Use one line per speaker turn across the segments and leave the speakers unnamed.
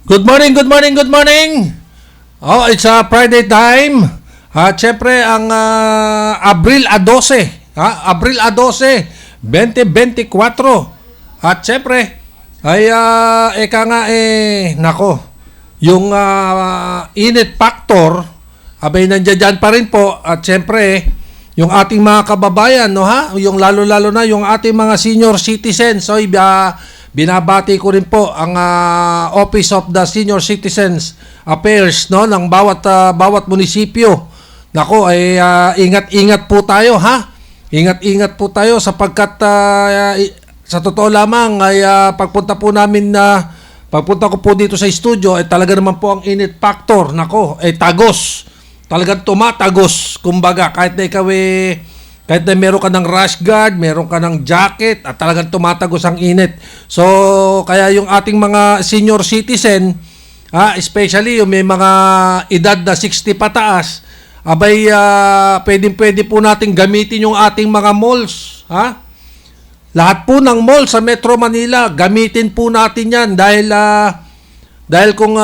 Good morning, good morning, good morning. Oh, it's Friday time. Siyempre ang Abril 12, Abril 12, 2024. At siyempre ay eka nga nako, yung init factor abay nandiyan pa rin po. At siyempre yung ating mga kababayan, no yung lalo-lalo na yung ating mga senior citizens. So binabati ko rin po ang Office of the Senior Citizens Affairs, no, ng bawat munisipyo. Nako, ay ingat-ingat po tayo, Ingat-ingat po tayo sapagkat sa totoo lamang ay pagpunta ko po dito sa studio ay talaga naman po ang init factor. Nako, ay tagos. Talagang tumatagos. Kumbaga, kahit na meron ka ng rash guard, meron ka ng jacket, at talagang tumatagos ang init. So, kaya yung ating mga senior citizen, especially yung may mga edad na 60 pataas, abay, pwede po natin gamitin yung ating mga malls. Lahat po ng mall sa Metro Manila, gamitin po natin yan dahil kung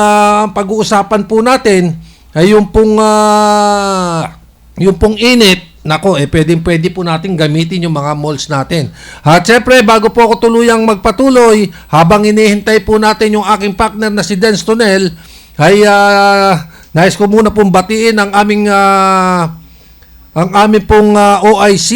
pag-uusapan po natin ay yung pong init, nako, pwede po natin gamitin yung mga malls natin. At syempre, bago po ako tuluyang magpatuloy, habang inihintay po natin yung aking partner na si Dens Tonel, ay nais ko muna pong batiin ang aming pong OIC,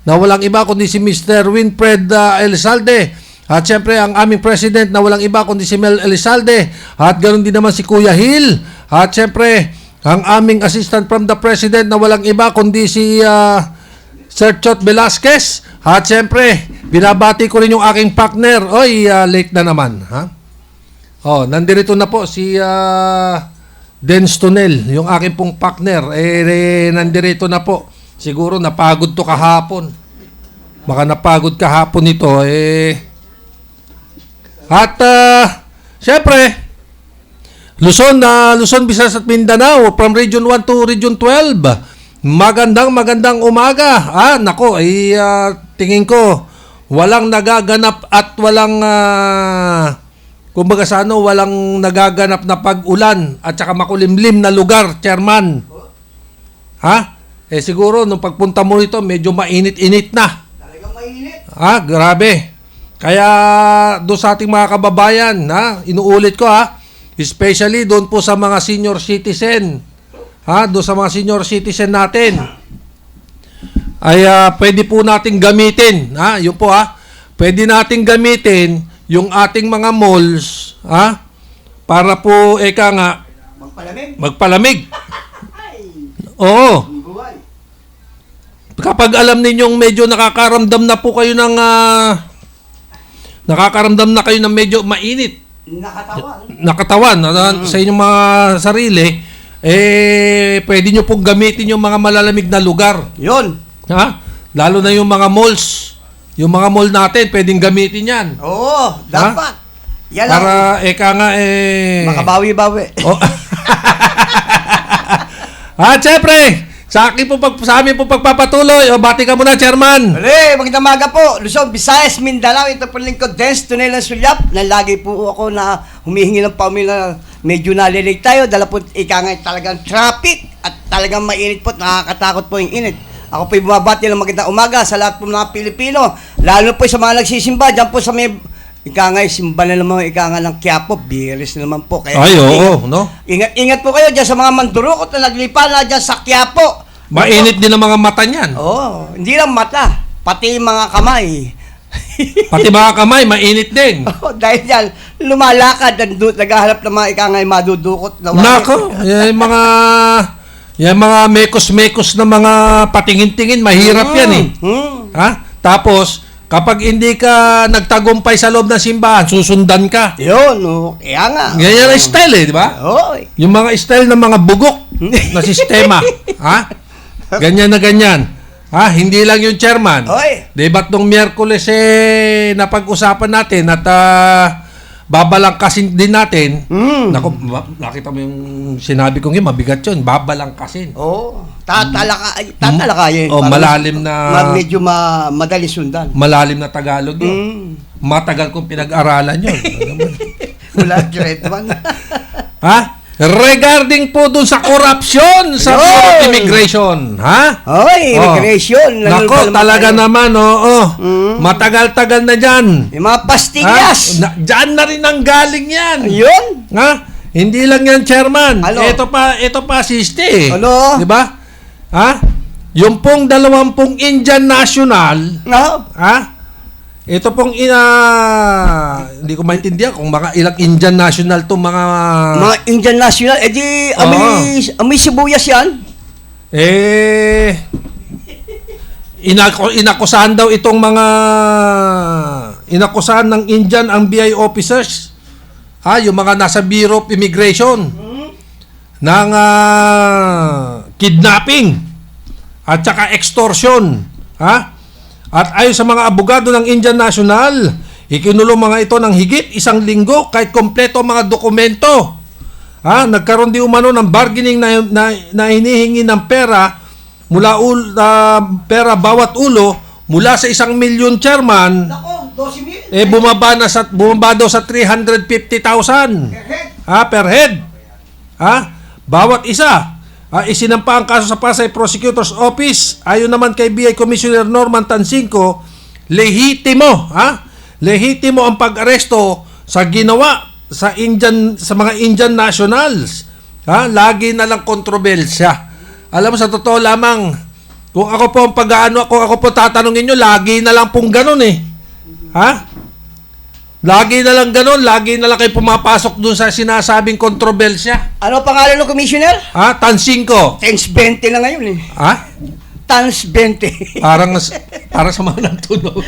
na walang iba kundi si Mr. Winfred Elizalde. At syempre, ang aming president na walang iba kundi si Mel Elizalde. At ganoon din naman si Kuya Hill. At syempre, ang aming assistant from the president na walang iba kundi si Sir Chot Velasquez. At siyempre, binabati ko rin yung aking partner. Oy, late na naman. Nandirito na po si Dens Tonel, yung aking pong partner. Nandirito na po. Siguro napagod to kahapon. Baka napagod kahapon ito. At siyempre, Luzon, Visayas at Mindanao, from Region 1 to Region 12. Magandang umaga. Nako, tingin ko walang nagaganap at walang walang nagaganap na pag-ulan at saka makulimlim na lugar, chairman. Siguro nung pagpunta mo rito, medyo mainit-init na.
Talagang mainit.
Grabe. Kaya doon sa ating mga kababayan, inuulit ko, especially doon po sa mga senior citizen. Doon sa mga senior citizen natin. Ay pwede po nating gamitin, yun po, pwede nating gamitin yung ating mga malls, para po magpalamig. Oo. Kapag alam ninyong medyo nakakaramdam na kayo ng medyo mainit, nakatawan sa inyong mga sarili, pwede nyo pong gamitin yung mga malalamig na lugar.
Yun.
Lalo na yung mga malls. Yung mga mall natin, pwedeng gamitin yan.
Oo, dapat. Yan
para
makabawi-bawi.
Siyempre, sa amin po pagpapatuloy. Bati ka muna, Chairman.
Magandang umaga po. Luzon, Visayas, Mindanao. Ito po lingkod, Dens Tonel ng Sulyap. Na lagi po ako na humihingi ng pamilya. Medyo nalilig tayo. Dala po talagang traffic. At talagang mainit po. Nakakatakot po yung init. Ako po bumabati ng magandang umaga sa lahat po mga Pilipino. Lalo po sa mga nagsisimba. Diyan po sa may simba na naman ng Quiapo. Bilis na naman po. Kaya,
no?
Ingat po kayo dyan sa mga mandurukot na naglipa na dyan sa Quiapo.
Mainit din ang mga mata niyan.
Hindi lang mata, pati mga kamay.
Pati mga kamay, mainit din.
Dahil yan, lumalakad, naghahanap ng mga madudukot.
Nako, yung mga mekos-mekos na mga patingin-tingin, mahirap yan Tapos, kapag hindi ka nagtagumpay sa loob ng simbahan, susundan ka.
Yun, kaya nga.
Ganyan ang style di ba? Yung mga style ng mga bugok na sistema. Ganyan na ganyan. Hindi lang yung chairman. Di ba't nung Miyerkules napag-usapan natin at babalangkasin din natin. Naku, nakita mo yung sinabi kong yun, mabigat yun. Babalangkasin.
Tatalakayin.
Malalim na...
Medyo madali sundan.
Malalim na Tagalog yun. Matagal kong pinag-aralan yun.
Mula grade 1.
Ha? Regarding po dun sa corruption sa
Yun!
Bureau of Immigration, ha?
Oy, immigration.
Nako, talaga naman, oo. Matagal-tagal na dyan.
Yung mga pastillas.
Diyan na rin ang galing yan.
Yun.
Ha? Hindi lang yan, Chairman.
Ano?
Ito pa, siste.
Ano?
Di ba? Ha? Yung pong 20 Indian national,
No?
ha? Ito pong hindi ko maintindihan kung mga ilang Indian national to mga
Indian national. Eh di, amoy sibuyas yan.
Inakusahan daw itong mga inakusahan ng Indian ang BI officers, yung mga nasa Bureau of Immigration ng kidnapping at saka extortion, ha? At ayon sa mga abogado ng Indian National, ikinulong mga ito ng higit 1 linggo kahit kompleto ang mga dokumento. Nagkaroon di umano ng bargaining na hinihingi ng pera pera bawat ulo mula sa 1 milyon, Chairman.
Nako, 12,000.
Bumaba daw sa 350,000 per head. Bawat isa. Isinampa ang kaso sa Pasay Prosecutor's Office. Ayon naman kay BI Commissioner Norman Tansinco, lehitimo ang pag-aresto sa ginawa sa mga Indian nationals. Lagi na lang kontrobersya. Alam mo, sa totoo lamang, kung ako po tatanungin nyo, lagi na lang pong ganun eh. Lagi na lang ganun, lagi na lang kayo pumapasok dun sa sinasabing kontrobersya.
Ano pangalan ng commissioner?
Tansinco.
Tens 20 na ngayon eh. Tans 20.
Parang sa mga nagtunog.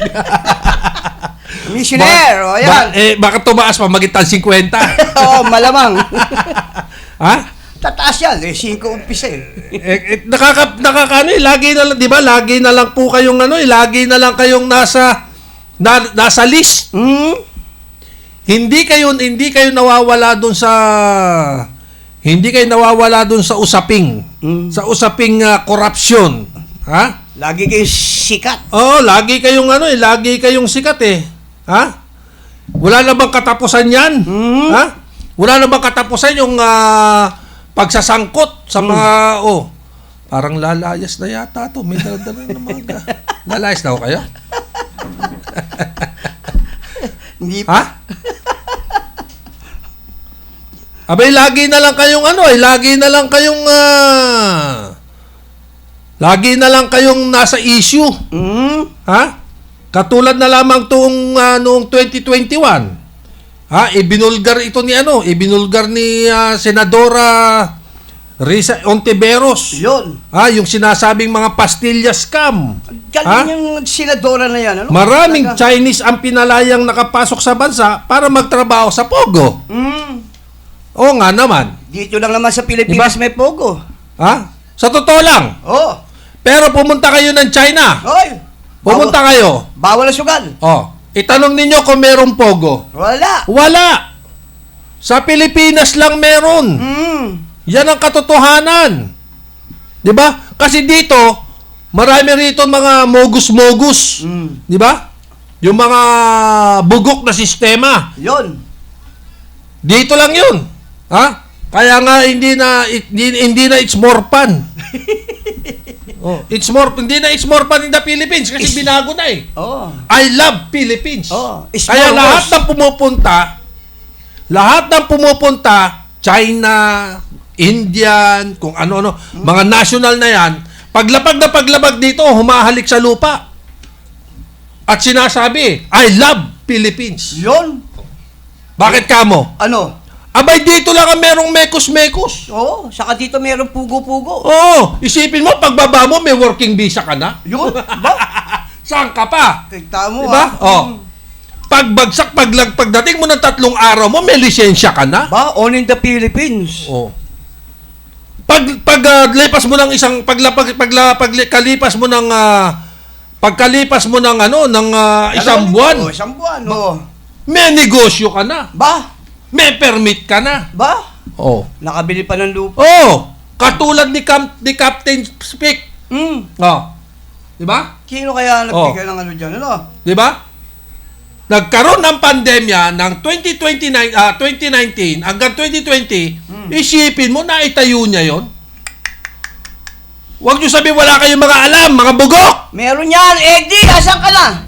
Commissioner, o yan.
Baka tumaas pa, maging tan 50.
Oo, malamang. Tataas yan, 5 umpisa eh.
Lagi na lang, di ba? Lagi na lang po kayong lagi na lang kayong nasa list. Hindi kayo nawawala doon sa usaping corruption.
Lagi kayong sikat.
Lagi kayong sikat eh. Wala na bang katapusan 'yan? Wala na bang katapusan yung pagsasangkot sa mga parang lalayas na yata to. May dala na mga. Lalayas na kayo?
Hindi pa.
Abay, lagi na lang kayong nasa issue. Katulad na lamang noong 2021. Ibinulgar ni Senadora Risa Ontiveros.
Yun.
Yung sinasabing mga pastilya scam.
Galing yung senadora na yan.
Maraming Chinese ang pinalayang nakapasok sa bansa para magtrabaho sa Pogo. Oo nga naman.
Dito lang naman sa Pilipinas may Pogo.
Sa totoo lang. Pero pumunta kayo ng China. Pumunta kayo.
Bawal na sugal.
Itanong ninyo kung merong Pogo. Wala. Sa Pilipinas lang meron. Yan ang katotohanan. 'Di ba? Kasi dito, marami rito mga mogus-mogus. 'Di ba? Yung mga bugok na sistema.
Yun.
Dito lang 'yun. Kaya nga hindi na it's more fun. It's more fun in the Philippines kasi binago na eh. I love Philippines. Kaya lahat ng pumupunta, China, Indian, kung ano-ano, mga national na yan, paglapag dito, humahalik sa lupa. At sinasabi, I love Philippines.
Yun.
Bakit kamo?
Ano?
Abay, dito lang ang merong mekos-mekos.
Saka dito merong pugo-pugo.
Isipin mo, pagbaba mo, may working visa ka na.
Yun, ba?
Saan ka pa?
Kita mo,
diba? Pagdating mo ng 3 araw mo, may lisensya ka na.
Ba? On in the Philippines.
Paglipas mo ng pagkalipas mo ng isang buwan.
Isang buwan,
May negosyo ka na.
Ba?
May permit ka na.
Ba? Nakabili pa ng lupa.
Katulad ni Captain Speak. Di ba?
Sino kaya nagbigay ng ano dyan, ano?
Di ba? nagkaroon ng pandemya ng 2019 hanggang 2020, isipin mo na itayo niya yon. Huwag nyo sabihin wala kayong mga alam, mga bugok!
Meron yan, Eddie, asan ka na?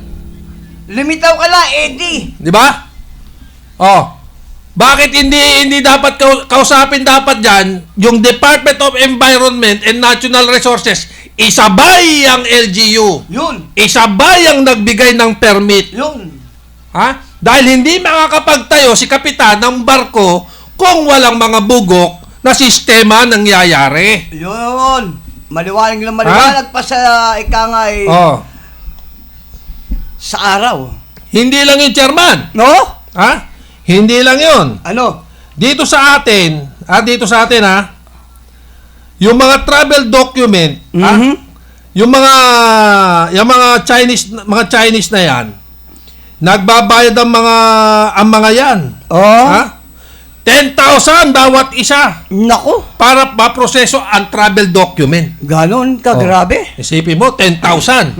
Lumitaw ka na, Eddie.
Di ba? Oh. Bakit hindi dapat kausapin dapat diyan yung Department of Environment and Natural Resources, isabay ang LGU.
Yun.
Isabay ang nagbigay ng permit.
Yun.
Ha? Dahil hindi makakapagtayo si kapitan ng barko kung walang mga bugok na sistema nangyayari.
Yun. Maliwanag lang maliwanag pa sa ikangay
Oh.
sa araw.
Hindi lang yung chairman.
No?
Ha? Hindi lang yun.
Ano?
Dito sa atin, yung mga travel document, yung mga Chinese na yan, nagbabayad ang mga yan.
Oh.
Ha? 10,000 bawat isa
Nako.
para maproseso ang travel document.
Ganon ka, grabe.
Isipin mo, 10,000.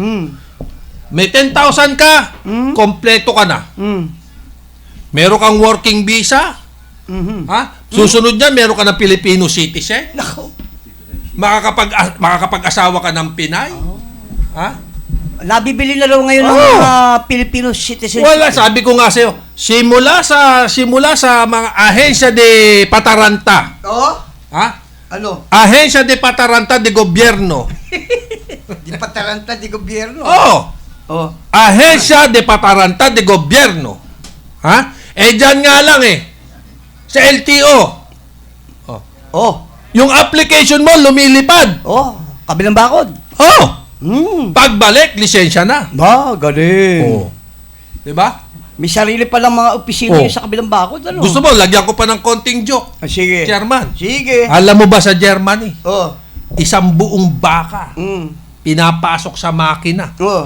May 10,000 ka, kompleto ka na. Meron kang working visa, ha? Susunod niyan, meron ka ng Filipino citizen.
Nako.
Makakapag-asawa ka ng Pinay. Ha?
Nabibili na raw ngayon ng mga Filipino citizens.
Wala, sabi ko nga sa'yo, simula sa mga ahensya de Pataranta.
Oh?
Ha?
Ano?
Ahensya de Pataranta de Gobyerno.
Di pataranta di gobyerno.
Oh!
Oh.
Ahensya de Pataranta de Gobyerno. Ha? Dyan nga lang sa LTO.
Oh.
Yung application mo lumilipad.
Oh. Kabilang bakod.
Oh! Pagbalik, lisensya na.
Ba, galing.
Oh. 'Di ba?
May sarili pa lang mga opisina yun sa kabilang bakod. Ano?
Gusto mo, lagyan ko pa ng konting joke.
Sige.
Chairman.
Sige.
Alam mo ba sa Germany,
Oh.
isang buong baka pinapasok sa makina.
Oh.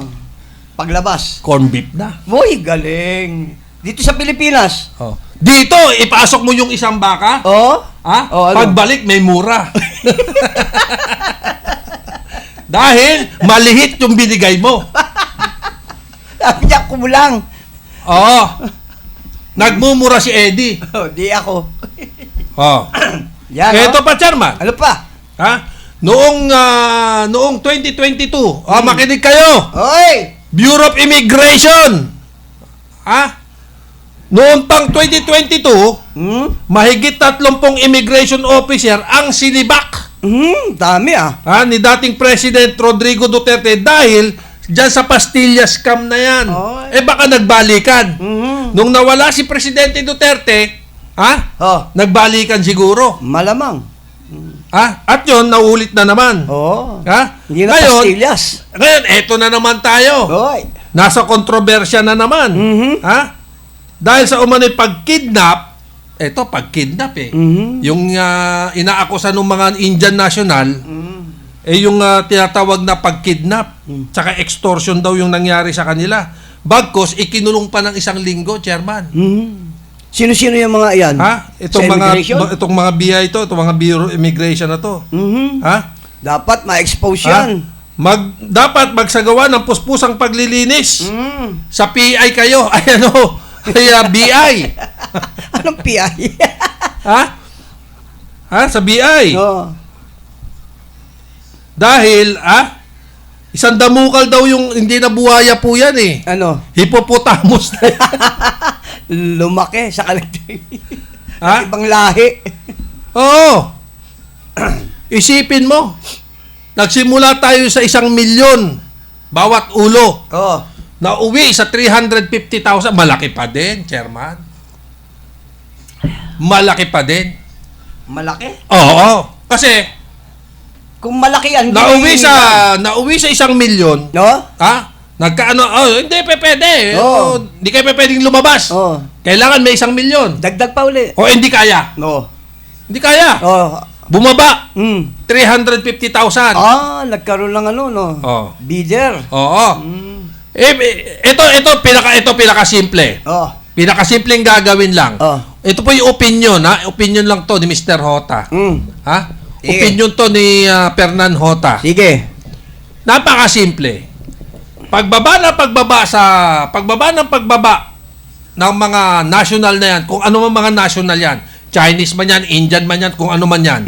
Paglabas.
Corn beef na.
Uy, galing. Dito sa Pilipinas.
Oh. Dito, ipasok mo yung isang baka.
Oh?
Ha?
Oh, ano?
Pagbalik, may mura. Dahil malihit yung binigay mo.
Sabi niya, kumulang.
Oo. Nagmumura si Eddie.
Oh, di ako.
Oh.
Yan,
Ito pa, Chairman.
Ano pa?
Ha? Noong 2022, makinig kayo.
Oy!
Bureau of Immigration. Ha? Noong pang 2022, mahigit 30 immigration officer ang sinibak.
Dami
Ni dating President Rodrigo Duterte dahil dyan sa Pastilla scam na yan.
Oy.
Baka nagbalikan. Nung nawala si Presidente Duterte,
Oh.
nagbalikan siguro.
Malamang.
At yun, naulit na naman.
Oh. Hindi na
Ngayon,
pastillas.
ngayon, eto na naman tayo.
Oy.
Nasa kontrobersya na naman. Dahil sa umano'y pagkidnap, pagkidnap Yung inaakusan ng mga Indian National, yung tinatawag na pagkidnap, tsaka extortion daw yung nangyari sa kanila. Bagkos, ikinulong pa ng 1 linggo, Chairman.
Sino-sino yung mga yan?
Itong
Sa
mga
immigration?
itong mga BI itong mga Bureau of Immigration na to.
Dapat ma-expose yan.
Dapat magsagawa ng puspusang paglilinis. Sa PI kayo, BI.
Anong PI?
Sa BI.
Oh.
Dahil, isang damukal daw yung hindi na buhaya po yan
Ano?
Hippopotamus na yan.
Lumaki sa kaligtay.
Ha?
Ibang lahi.
Oo. Isipin mo, nagsimula tayo sa 1 milyon bawat ulo.
Oh.
Nauwi sa 350,000. Malaki pa din, Chairman. Malaki pa din.
Malaki?
Oo. Kasi,
Kung malaki yan,
nauwi sa 1 milyon,
No?
nagkaano, hindi pwede.
Oo.
Hindi kayo pwedeng lumabas.
Oh.
Kailangan may 1 milyon.
Dagdag pa uli.
O hindi kaya.
No.
Hindi kaya.
Oh.
Bumaba.
Mm.
350,000.
Nagkaroon ng no?
Oh.
Bidder.
Oo. Ito pinaka simple.
Oh.
Pinaka simpleng gagawin lang.
Oh.
Ito po yung opinion, Opinion lang to ni Mr. Hota.
Sige.
Opinion to ni Fernan Hota.
Sige.
Napaka-simple. Pagbaba ng pagbaba ng mga national na yan, kung ano man mga national yan, Chinese man yan, Indian man yan, kung ano man yan,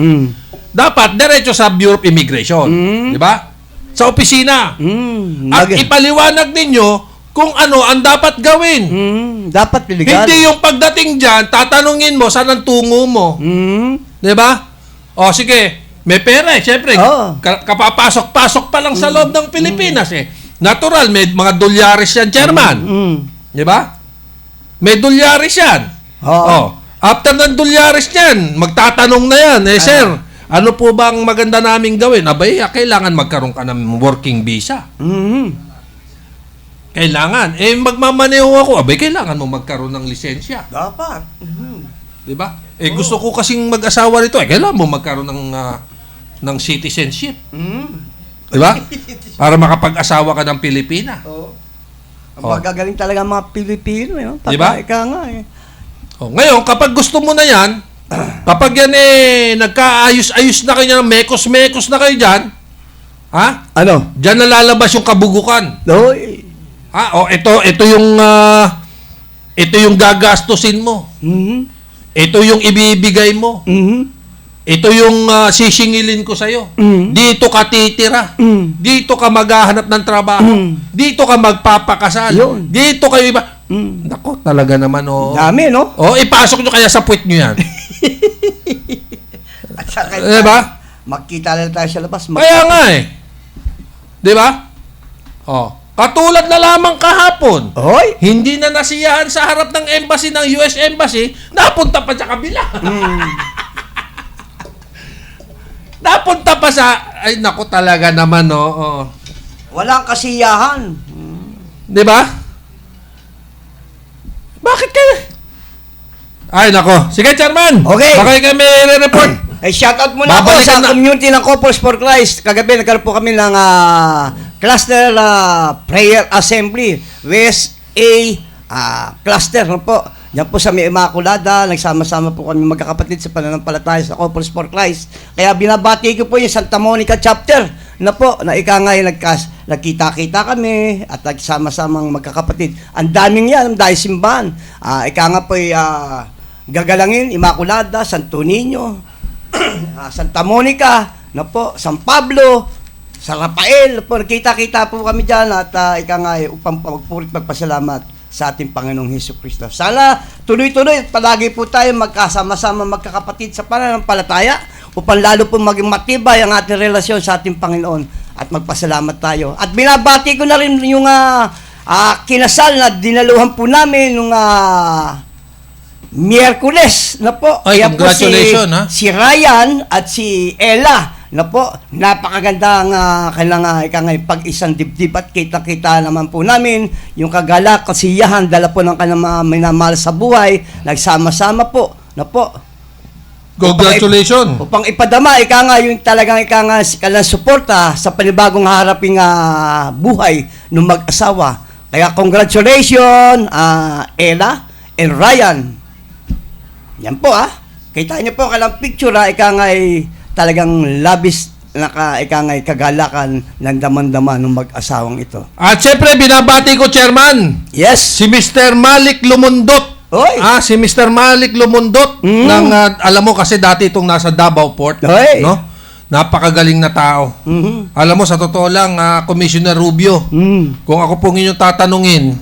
dapat diretso sa Bureau of Immigration. Di ba? Sa opisina. At ipaliwanag ninyo kung ano ang dapat gawin.
Dapat legal.
Hindi yung pagdating dyan, tatanungin mo saan ang tungo mo. Di ba? O sige, may pera eh. Siyempre,
Oo.
kapapasok-pasok pa lang sa loob ng Pilipinas eh. Natural, may mga dolyaris yan, chairman. Di ba? May dolyaris yan.
Oo.
Oh. After ng dolyaris yan, magtatanong na yan. Eh, sir, ano po ba ang maganda naming gawin? Abay, kailangan magkaroon ka ng working visa. Kailangan. Eh, magmamaneho ako. Abay, kailangan mo magkaroon ng lisensya.
Dapat.
Di ba? Eh, gusto ko kasing mag-asawa rito. Eh, kailangan mo magkaroon ng citizenship. Di ba? Para makapag-asawa ka ng Pilipina.
Ang magagaling talaga ang mga Pilipino.
Di ba?
Ika nga eh.
Oh, ngayon, kapag gusto mo na yan, kapag yan eh, nagkaayos-ayos na kayo, mekos-mekos na kayo dyan, ha?
Ano?
Diyan na lalabas yung kabugukan.
Oy.
Ha? O, ito yung gagastusin mo. Ito yung ibibigay mo. Ito yung sisingilin ko sa'yo. Dito ka titira. Dito ka maghahanap ng trabaho. Dito ka magpapakasal.
Yun.
Dito kayo iba. Nako, talaga naman, oh.
Dami, no?
Oh, ipasok nyo kaya sa puwet nyo yan.
At saka,
Diba?
magkita lang tayo sa labas.
Kaya nga eh. Diba? Oh. Katulad na lamang kahapon.
Oy.
Hindi na nasiyahan sa harap ng embassy ng US Embassy, napunta pa sa kabila. Napunta pa sa, ay nako talaga naman, oh.
Walang kasiyahan.
Di ba? Bakit kayo? Ay nako. Sige, Chairman.
Okay.
Baka kami report.
Shoutout muna ako
Babalikan
sa
na-
community ng Couples for Christ. Kagabi nagkaroon po kami ng cluster prayer assembly. West A cluster. Ano po? Yan po sa may Immaculada, nagsama-sama po kami magkakapatid sa pananampalataya sa Couples for Christ. Kaya binabati ko po yung Santa Monica chapter na po, na ika nga yung nagkita-kita kami at nagsama-samang magkakapatid. Ang daming yan, ang daming simbahan. Ika nga po gagalangin, Immaculada, Santo Niño, Santa Monica, na po, San Pablo, San Rafael, po, nagkita-kita po kami dyan at ika nga upang magpurit magpasalamat sa ating Panginoong Hesukristo. Sana tuloy-tuloy at palagi po tayo magkasama-sama magkakapatid sa pananampalataya upang lalo po maging matibay ang ating relasyon sa ating Panginoon at magpasalamat tayo. At binabati ko na rin yung kinasal na dinaluhan po namin nung Miyerkules na po.
Ay,
Kaya po
congratulations,
si Ryan at si Ella na po, napakaganda ang kanilang pag-isang dibdib at kita-kita naman po namin yung kagalak, kasiyahan, dala po ng kanilang mga minamahal sa buhay, nagsama-sama po, na po.
Congratulations.
Upang ipadama, yung talagang si kanilang suporta sa panibagong haraping buhay ng mag-asawa. Kaya congratulations, Ella and Ryan. Yan po Kita niyo po kanilang picture talagang labis na kagalakan ng daman-daman ng mag-asawang ito.
At syempre, binabati ko, Chairman,
Yes.
si Mr. Malik Lumundot.
Oy.
Si Mr. Malik Lumundot ng alam mo kasi dati itong nasa Davao Port,
Oy.
no? Napakagaling na tao. Alam mo sa totoo lang, Commissioner Rubio, kung ako pong inyong tatanungin,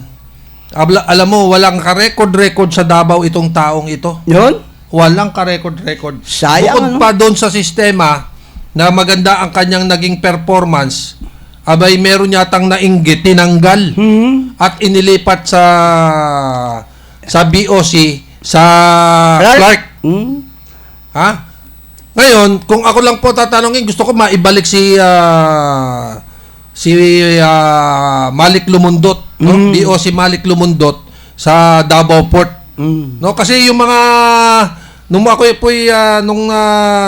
alam mo walang ka-record sa Davao itong taong ito.
Yun?
Walang ka-record.
Sayang,
Bukod pa doon sa sistema na maganda ang kanyang naging performance, abay meron yatang nainggit, tinanggal at inilipat sa BOC sa Clark. Ha? Ngayon, kung ako lang po tatanungin, gusto ko maibalik si Malik Lumundot, no? BOC Malik Lumundot sa Davao Port. No, kasi yung mga nung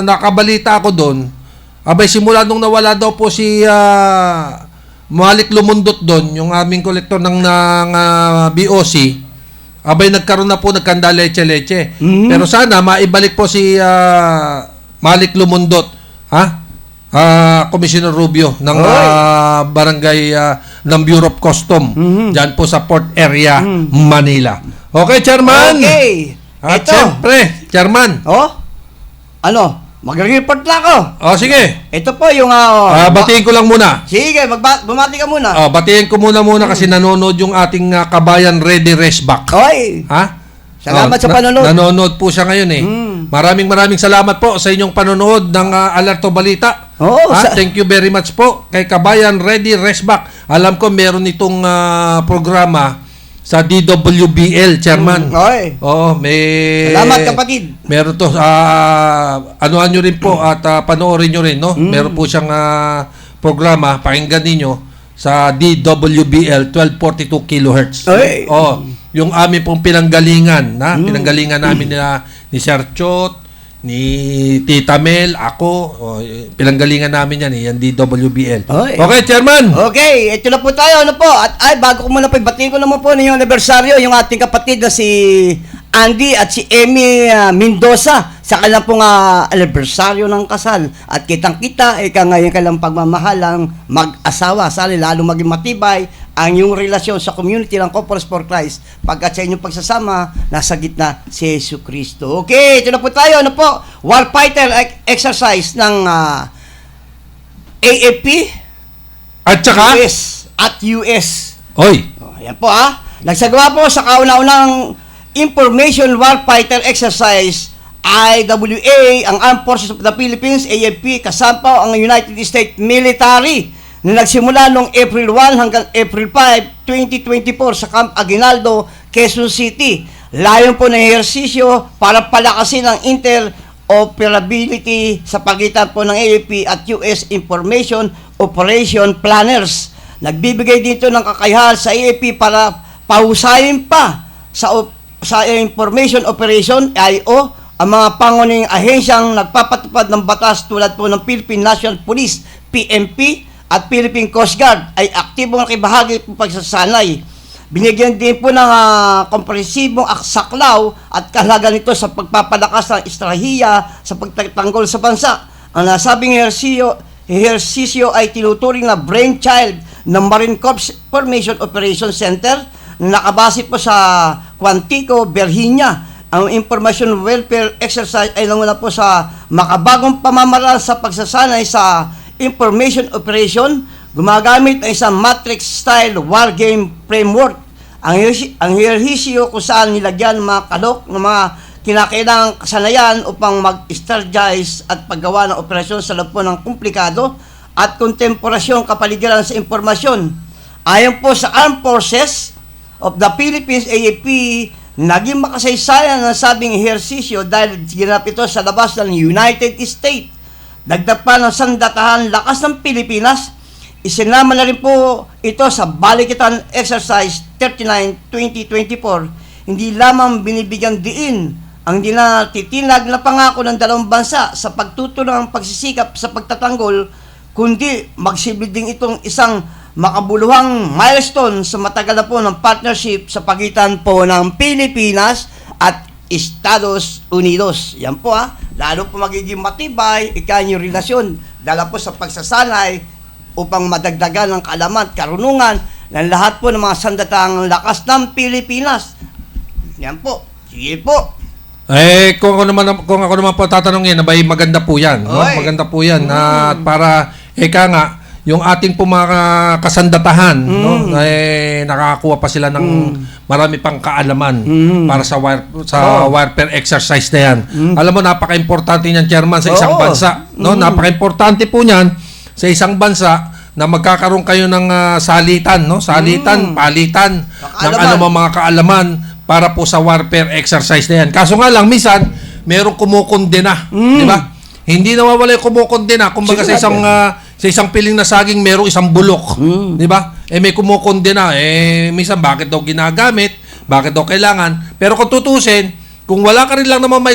nakabalita ako doon, abay simula nung nawala daw po si Malik Lumundot doon, yung aming kolektor ng BOC, abay nagkaroon na po nagkanda leche-leche. Pero sana maibalik po si Malik Lumundot, Commissioner Rubio ng barangay ng Bureau of Custom diyan po sa Port Area, Manila. Okay, Chairman.
Okay.
At
Ito.
siyempre, Chairman.
Oh? Ano? Mag-report na ako.
Sige.
Ito po yung...
Batiin ko lang muna.
Sige, bumati ka muna.
Batiin ko muna kasi nanonood yung ating kabayan Ready Race Back.
Oy.
Ha?
Salamat sa panonood.
Nanonood po siya ngayon eh. Maraming salamat po sa inyong panonood ng Alerto Balita.
Oo,
Thank you very much po kay Kabayan Ready Race Back. Alam ko meron itong programa sa DWBL, Chairman.
Oy.
Oo, may...
Salamat, kapatid.
Meron to, anuhan nyo rin po at panoorin nyo rin, no? Meron po siyang programa, pakinggan ninyo sa DWBL 1242 kHz.
Oy.
Yung amin pong pinanggalingan, pinanggalingan namin ni Sir Chot, ni Tita Mel, ako, pinanggalingan namin yan, yan DWBL.
Oy.
Okay, Chairman.
Okay, ito na po tayo, ano po. At bago ko muna po, batiin ko naman po ninyong anibersaryo, yung ating kapatid na si Andy at si Emmy Mendoza sa kanilang pong anibersaryo ng kasal. At kitang-kita, ngayon kailang pagmamahalang mag-asawa. Sana lalo maging matibay ang yung relasyon sa community ng Couples for Christ pagkat sa inyong pagsasama, nasa gitna si Yesu Cristo. Okay, ito na po tayo. Ano po? Warfighter exercise ng AFP
At saka,
US at US.
oy,
Ayan po Nagsagawa po sa kauna-unang Information Warfighter Exercise IWA ang Armed Forces of the Philippines, AFP, kasama ang United States Military na nagsimula noong April 1 hanggang April 5, 2024 sa Camp Aguinaldo, Quezon City. Layon po ng ehersisyo para palakasin ang interoperability sa pagitan po ng AFP at US Information Operation Planners. Nagbibigay dito ng kakayahan sa AFP para pahusayin pa sa Information Operation, IO, ang mga pangunahing ahensyang nagpapatupad ng batas tulad po ng Philippine National Police, PNP, at Philippine Coast Guard ay aktibong nakibahagi po pagsasanay. Binigyan din po ng komprehensibong saklaw at kahalaga nito sa pagpapalakas ng estrahiya sa pagtatanggol sa bansa. Ang nasabing ehersisyo ay tinuturing na brainchild ng Marine Corps Formation Operation Center na nakabase po sa Quantico, Virginia. Ang Information Welfare Exercise ay nanguna po sa makabagong pamamaraan sa pagsasanay sa information operation, gumagamit ng isang matrix-style wargame framework. Ang ehersisyo kung saan nilagyan mga kalok ng mga kinakailangang kasanayan upang mag-strategize at paggawa ng operasyon sa loob po ng komplikado at kontemporasyong kapaligiran sa impormasyon. Ayon po sa Armed Forces of the Philippines, AFP, naging makasaysayan ang sabing ehersisyo dahil ginanap ito sa labas ng United States. Dagdag pa ng sandatahan lakas ng Pilipinas, isinama na rin po ito sa Balikitan Exercise 39-2024. Hindi lamang binibigyan diin ang dinatitinag na pangako ng dalawang bansa sa pagtutulong ng pagsisikap sa pagtatanggol, kundi magsilbi din itong isang makabuluhang milestone sa matagal na po ng partnership sa pagitan po ng Pilipinas at Estados Unidos. Yan po lalo po magiging matibay yung relasyon dala po sa pagsasanay upang madagdagan ng kaalaman at karunungan ng lahat po ng mga sandatang lakas ng Pilipinas. Yan po. Sige po.
kung ako naman po tatanungin, maganda po yan. No? Maganda po yan. At para, nga, yung ating po mga kasandatahan, no, nakakakuha pa sila ng marami pang kaalaman para sa warfare exercise na yan. Alam mo, napaka-importante niyan, Chairman, sa isang bansa. No? Napaka-importante po niyan sa isang bansa na magkakaroon kayo ng salitan, no? Salitan, palitan, ng mga kaalaman para po sa warfare exercise na yan. Kaso nga lang, minsan, merong kumukondena, di ba? Hindi nawawala yung kumukondena. Kumbaga sa isang piling na saging, merong isang bulok. Di ba? May kumukondena. Minsan, bakit daw ginagamit? Bakit daw kailangan? Pero kung tutusin, kung wala ka rin lang naman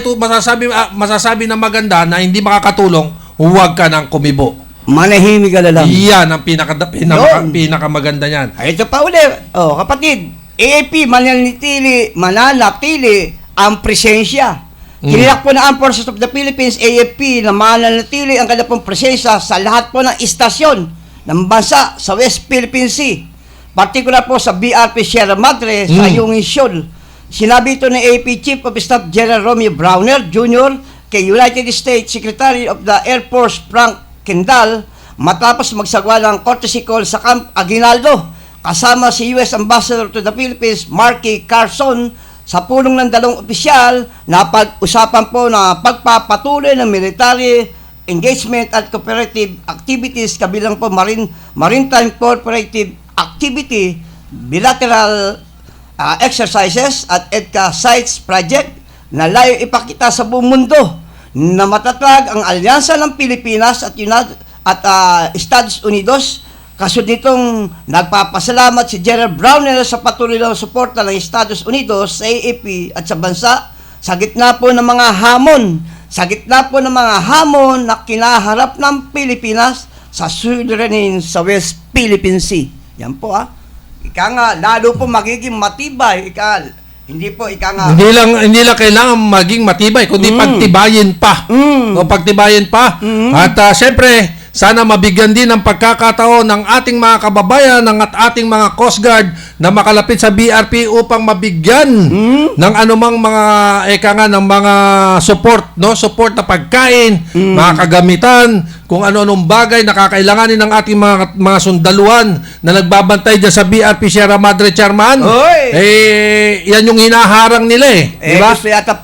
masasabi na maganda na hindi makakatulong, huwag ka nang kumibo.
Manahimik ka na lang.
Iyan ang pinakamaganda niyan.
Ito pa uli. Kapatid, AFP, mananatili ang presensya. Tiniyak po ng Armed Forces of the Philippines, AFP, na mananatili ang kanilang presensya sa lahat po ng istasyon ng bansa sa West Philippine Sea. Partikular po sa BRP Sierra Madre sa Ayungin Shoal. Sinabi ito ni AP Chief of Staff General Romeo Browner Jr. kay United States Secretary of the Air Force Frank Kendall matapos magsagwa ng courtesy call sa Camp Aguinaldo kasama si U.S. Ambassador to the Philippines Marky Carson sa pulong ng dalawang opisyal na pag-usapan po na pagpapatuloy ng military engagement at cooperative activities kabilang po maritime cooperative activity, bilateral exercises at EDCA sites project na layo ipakita sa buong mundo na matatag ang alyansa ng Pilipinas at Estados Unidos. Kasunod nitong nagpapasalamat si General Browner sa patuloy na suporta ng Estados Unidos sa AAP at sa bansa sa gitna po ng mga hamon na kinaharap ng Pilipinas sa suliranin sa West Philippine Sea. Yan po Ika nga, lalo po magiging matibay. Hindi lang
kailangan maging matibay, kundi pagtibayin pa. O pagtibayin pa. At syempre, sana mabigyan din ng pagkakataon ng ating mga kababayan, ng ating mga Coast Guard na makalapit sa BRP upang mabigyan ng anumang mga ng mga support, support na pagkain, mga kagamitan, kung ano-anong bagay na kakailanganin ng ating mga sundaluhan na nagbabantay dyan sa BRP Sierra Madre, Chairman. Yan yung hinaharang nila diba?
Gusto yata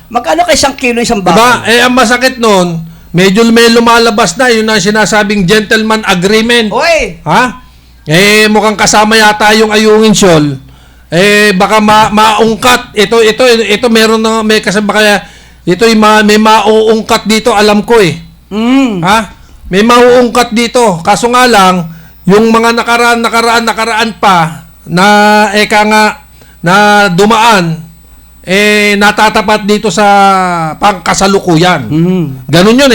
magkano kay isang kilo isang bago?
Diba? Ang masakit nun, medyo may lumalabas na, yun ang sinasabing gentleman agreement. Mukhang kasama yata yung Ayungin Shoal. Baka maungkat. Ito meron na, may kasama kaya, may mauungkat dito, alam ko May mauungkat dito. Kaso nga lang, yung mga nakaraan pa, na na dumaan, natatapat dito sa pangkasalukuyan. Ganun yun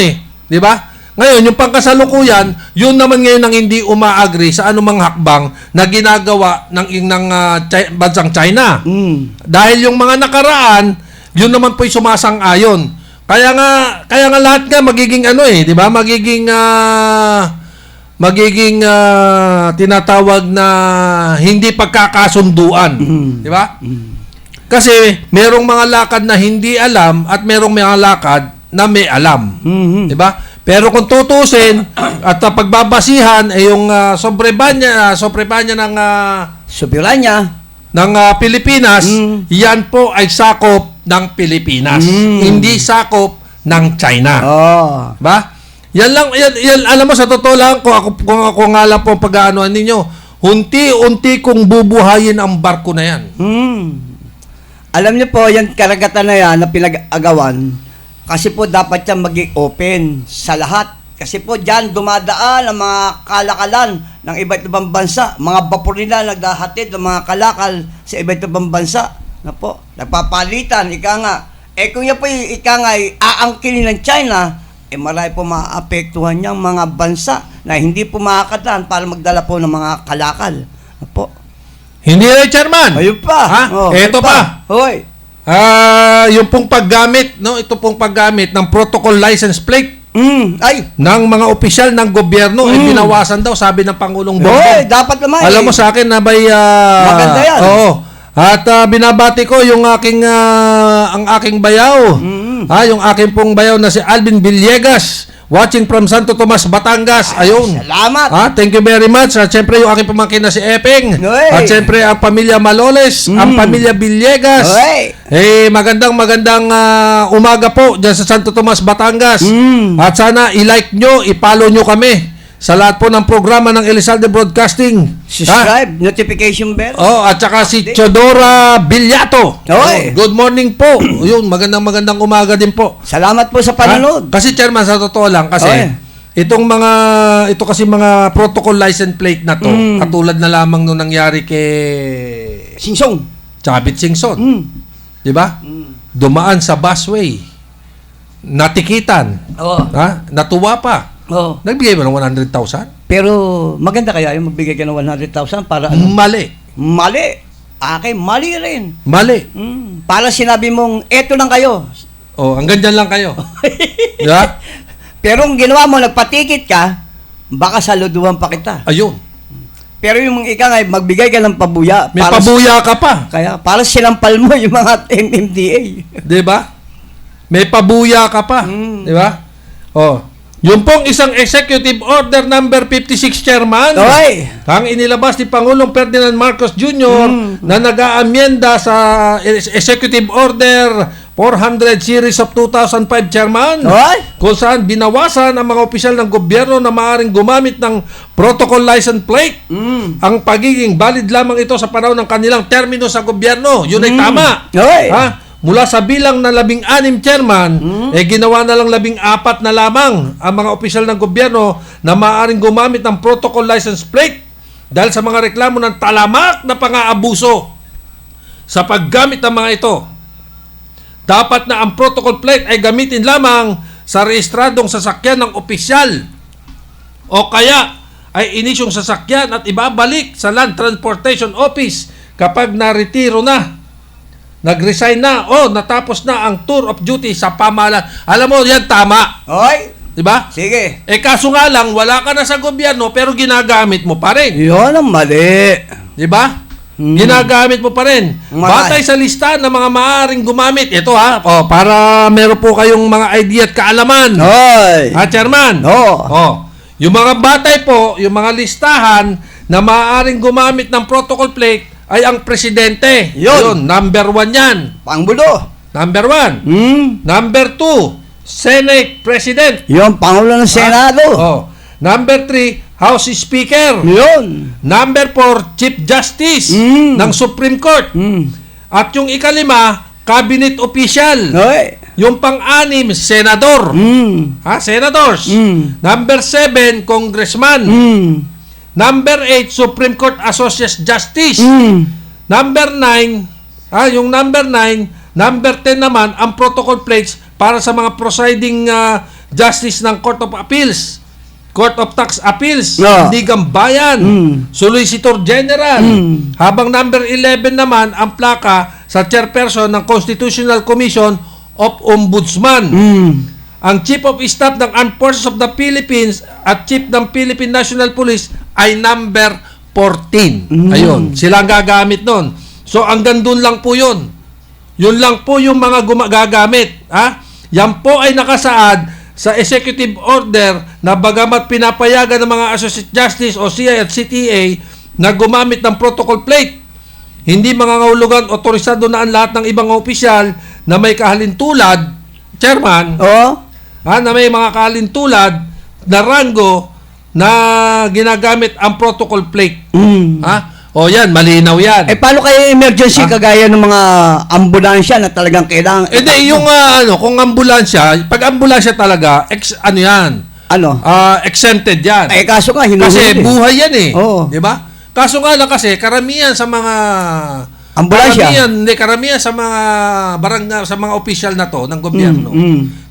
di ba? Ngayon, yung pangkasalukuyan, yun naman ngayon ang hindi umaagri sa anumang hakbang na ginagawa ng bansang China. Dahil yung mga nakaraan, yun naman po'y sumasang-ayon. Kaya nga lahat nga magiging di ba? Magiging tinatawag na hindi pagkakasunduan. Di ba? Kasi merong mga lakad na hindi alam at merong mga lakad na may alam. Di ba? Pero kung tutusin at pagbabasihan ay yung sobrevanya ng Pilipinas, yan po ay sakop ng Pilipinas. Hindi sakop ng China. Ba? Yan alam mo sa totoo lang kung ako nga lang po pag-aanoan ninyo, unti-unti kong bubuhayin ang barko na yan.
Alam niyo po, yan karagatan na yan na pinag-agawan, kasi po dapat yan maging open sa lahat. Kasi po dyan dumadaan ang mga kalakalan ng iba't ibang bansa. Mga vapor nila nagdahatid ng mga kalakal sa iba't ibang bansa. Na po, nagpapalitan, kung yan po aangkinin ng China, marami po maapektuhan niyang mga bansa na hindi po makakadaan para magdala po ng mga kalakal. Na po.
Hindi Chairman.
Ayun pa.
Ito pa.
Hoy.
Yung pong paggamit, ito pong paggamit ng protocol license plate ng mga opisyal ng gobyerno ay binawasan daw, sabi ng Pangulong Bongbong.
Dapat naman.
Alam mo sa akin na
maganda yan.
Oo. At binabati ko yung ang aking bayaw. Yung aking pong bayaw na si Alvin Villegas, watching from Santo Tomas, Batangas. Ayun.
Salamat.
Thank you very much. At syempre yung aking pamangkin na si Epeng. At syempre ang pamilya Maloles, ang pamilya Villegas. Magandang umaga po dyan sa Santo Tomas, Batangas. At sana i-like nyo, i-follow nyo kami sa lahat po ng programa ng Elizalde Broadcasting.
Subscribe, notification bell.
At saka si Chodora Villato. Good morning po. Yun, magandang umaga din po.
Salamat po sa panonood.
Kasi Chairman, sa totoo lang, kasi ito kasi mga protocol license plate na to, katulad na lamang nung nangyari kay
Singsong.
Chavit Singson. Di ba? Dumaan sa busway. Natikitan. Natuwa pa. Nagbigay mo ng 100,000?
Pero maganda kaya yung magbigay ka ng 100,000 para
Mali.
Mali rin.
Mali.
Para sinabi mong, eto lang kayo.
Hanggang dyan lang kayo. Diba?
Pero kung ginawa mo, nagpatikit ka, baka saluduhan pa kita.
Ayun.
Pero yung mga ika nga, magbigay ka ng pabuya.
May pabuya ka pa.
Kaya, para sinampal mo yung mga MMDA.
Di ba? May pabuya ka pa. Di ba? Oh. Yung pong isang Executive Order number 56, Chairman,
Okay.
ang inilabas ni Pangulong Ferdinand Marcos Jr. na nag-aamyenda sa Executive Order 400 Series of 2005, Chairman,
Okay.
kung saan binawasan ang mga opisyal ng gobyerno na maaaring gumamit ng protocol license plate. Ang pagiging valid lamang ito sa panahon ng kanilang termino sa gobyerno. Yun ay tama.
Okay.
Ha? Mula sa bilang na 16, Chairman, ginawa na lang 14 na lamang ang mga opisyal ng gobyerno na maaaring gumamit ng protocol license plate dahil sa mga reklamo ng talamak na pang-aabuso sa paggamit ng mga ito. Dapat na ang protocol plate ay gamitin lamang sa rehistradong sasakyan ng opisyal o kaya ay inisyong sasakyan at ibabalik sa Land Transportation Office kapag naretiro na, nag-resign na o natapos na ang tour of duty sa pamahalaan. Alam mo, yan tama.
Okay.
Diba?
Sige.
Kaso nga lang, wala ka na sa gobyerno pero ginagamit mo pa rin.
Yun ang mali.
Diba? Ginagamit mo pa rin. Batay sa listahan ng mga maaaring gumamit. Ito para meron po kayong mga idea at kaalaman.
Hoy.
Chairman.
Oo.
Yung mga batay po, yung mga listahan na maaaring gumamit ng protocol plate ay ang presidente.
Yun.
Number 1 yan.
Pangbulo.
Number 1. Number 2, Senate President.
Yun, Pangulo ng Senado.
Number 3, House Speaker.
Yun.
Number 4, Chief Justice ng Supreme Court. At yung ikalima, Cabinet Official.
Okay.
Yung pang-anim, Senador. Senators. Number 7, Congressman. Number 8, Supreme Court Associate Justice. Number 9, yung number 9, number 10 naman, ang protocol plates para sa mga presiding justice ng Court of Appeals, Court of Tax Appeals, Ligang Bayan, Solicitor General. Habang number 11 naman, ang plaka sa chairperson ng Constitutional Commission of Ombudsman. Ang Chief of Staff ng Armed Forces of the Philippines at Chief ng Philippine National Police ay number 14. Ayun, sila ang gagamit nun. So, hanggang dun lang po yun. Yun lang po yung mga gagamit. Yan po ay nakasaad sa Executive Order na bagamat pinapayagan ng mga Associate Justice o CI at CTA na gumamit ng protocol plate, hindi mangangahulugan otorisado na ang lahat ng ibang opisyal na may kahalintulad, Chairman, na may mga kahalintulad na ranggo na ginagamit ang protocol plate. Yan, malinaw yan.
Paano kayo emergency kagaya ng mga ambulansya na talagang kailangan?
Yung kung ambulansya, pag ambulansya talaga, exempted yan.
Kaso nga, hinuhuli.
Kasi buhay yan
Oo.
Di ba? Kaso nga lang kasi, karamihan sa mga
ambulansya.
Karamihan sa mga barangay, sa mga opisyal na to ng gobyerno.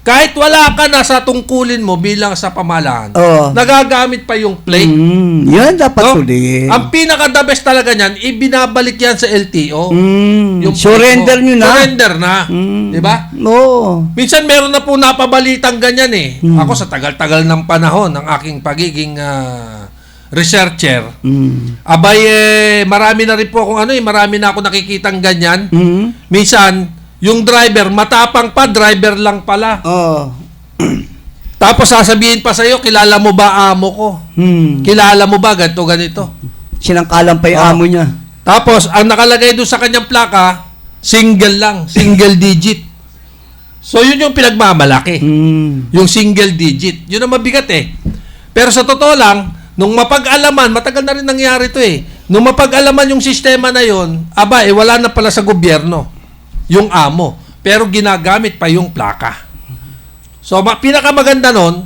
Kahit wala ka na sa tungkulin mo bilang sa pamahalaan, nagagamit pa yung plate.
Yan dapat tuloy.
Ang pinaka-the best talaga niyan, ibinabalik yan sa LTO. Yung
surrender nyo na.
Surrender na. Di ba?
Oo.
Minsan meron na po napabalitang ganyan Ako sa tagal-tagal ng panahon ng aking pagiging researcher, marami na rin po akong marami na ako nakikitang ganyan. Minsan, yung driver, matapang pa, driver lang pala. Tapos sasabihin pa sa'yo, kilala mo ba amo ko? Kilala mo ba ganito?
Sinangkalan pa yung amo niya.
Tapos, ang nakalagay doon sa kanyang plaka, single lang, single digit. So, yun yung pinagmamalaki. Yung single digit. Yun ang mabigat Pero sa totoo lang, nung mapag-alaman, matagal na rin nangyari ito Nung mapag-alaman yung sistema na yun, wala na pala sa gobyerno yung amo. Pero ginagamit pa yung plaka. So, pinakamaganda nun,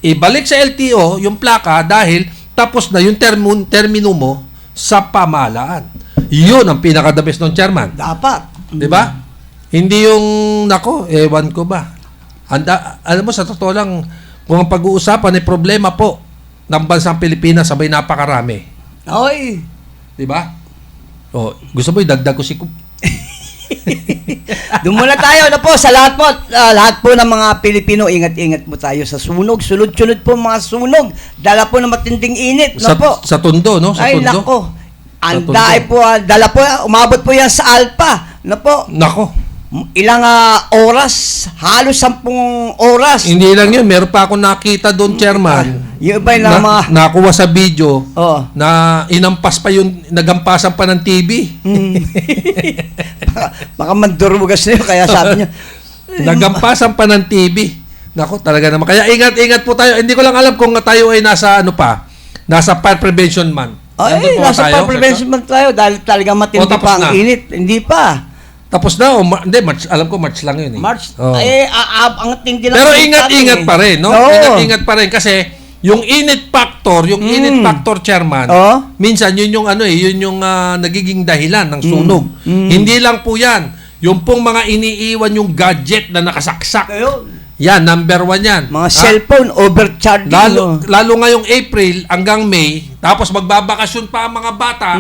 ibalik sa LTO yung plaka dahil tapos na yung termino mo sa pamahalaan. Yun ang pinaka-the best ng Chairman.
Dapat.
Diba? Hindi yung, ewan ko ba. Alam mo, sa totoo lang, kung ang pag-uusapan ay problema po ng bansang Pilipinas, sabay napakarami.
Oy.
Diba? Gusto mo idagdag ko si
Doon muna tayo na po sa lahat po ng mga Pilipino, ingat-ingat po tayo sa sunog. Sunod-sunod po mga sunog. Dala po ng matinding init, no po.
Sa Tondo, no? Sa
Ay,
Tondo.
nako.
Sa
Anday po, dala po, umabot po yan sa Alpa, no po.
Nako.
Ilang oras, halos 10 oras.
Hindi lang yun. Meron pa ako nakita doon, Chairman.
Yung iba na mga...
Nakuha sa video
Oh.
na inampas pa yung nagampasan pa ng TV.
Baka mandurmugas na yun, kaya sabi niya.
Nagampasan pa ng TV. Nako, talaga naman. Kaya ingat-ingat po tayo. Hindi ko lang alam kung tayo ay nasa nasa fire prevention month. Nandun
Ay,
po ba
nasa
tayo?
prevention man tayo dahil talaga matindi
tapos
pa ang
na.
init. Hindi pa.
Tapos na hindi, March, alam ko March lang yun eh.
March.
Oo.
Ang tindi ng
Pero
init
ingat-ingat
natin,
pa rin, no?
Oo.
Ingat-ingat pa rin kasi yung init factor, Chairman,
Oo.
minsan yun yung yun yung nagiging dahilan ng sunog. Hindi lang po 'yan. Yung pong mga iniiwan yung gadget na nakasaksak.
Ayun.
Yan, number 1 yan.
Mga
Ha?
cellphone, overcharging.
Lalo ngayong April hanggang May, tapos magbabakasyon pa ang mga bata,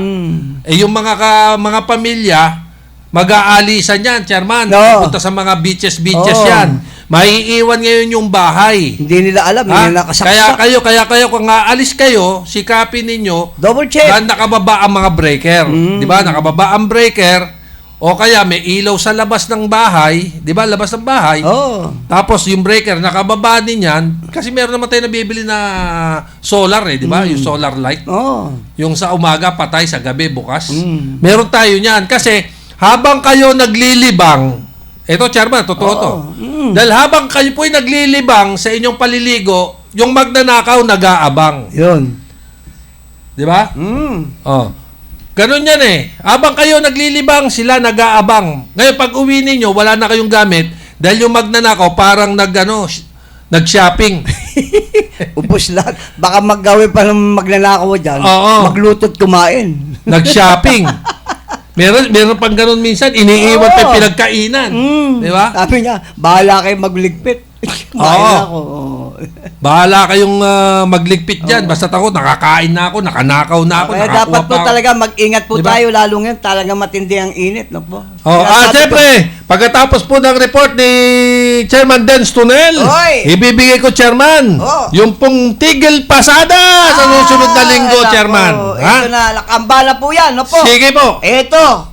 yung mga pamilya, mag-aalisan yan, Chairman.
No.
Punta sa mga beaches
Oo.
yan. Maiiwan ngayon yung bahay.
Hindi nila alam,
Ha?
hindi nila nakasaksak.
Kaya kayo, kung aalis kayo, sikapin ninyo,
Double check.
na nakababa ang mga breaker. Di ba? Nakababa ang breaker, o kaya may ilaw sa labas ng bahay, di ba? Labas ng bahay.
Oh.
Tapos yung breaker, nakababa din yan. Kasi meron naman tayo nabibili na solar di ba? Yung solar light.
Oh.
Yung sa umaga, patay, sa gabi, bukas.
Mm.
Meron tayo niyan. Kasi habang kayo naglilibang, ito, Chairman, totoo to. Dahil habang kayo po'y naglilibang sa inyong paliligo, yung magnanakaw nag-aabang.
Yun.
Di ba? Oh. Ganun yan eh. Habang kayo naglilibang, sila nag-aabang. Ngayon, pag uwi ninyo, wala na kayong gamit dahil yung magnanakaw parang nag-shopping.
Upos lahat. Baka maggawin pa ng magnanakaw dyan.
Oo.
Magluto't kumain.
Nag-shopping. Meron pang ganun minsan, iniiwan pa yung pinagkainan. Di ba?
Sabi niya, bahala kayo magligpit. Kumain ako.
Bahala kayong magligpit dyan. Basta ako, nakakain na ako, nakanakaw na ako,
Kaya
nakakuha
dapat po
pa ako.
talaga mag-ingat po
Diba?
tayo. Lalo ngayon, talagang matindi ang init. No po?
Oh,
Kaya sabi
siyempre, pagkatapos po ng report ni Chairman Dens Tunel,
Oy!
ibibigay ko, Chairman,
Oh.
yung pong tigil pasada sa susunod na linggo,
nako,
Chairman. Ha?
Ito na, lakambala po yan. No po?
Sige po.
Ito,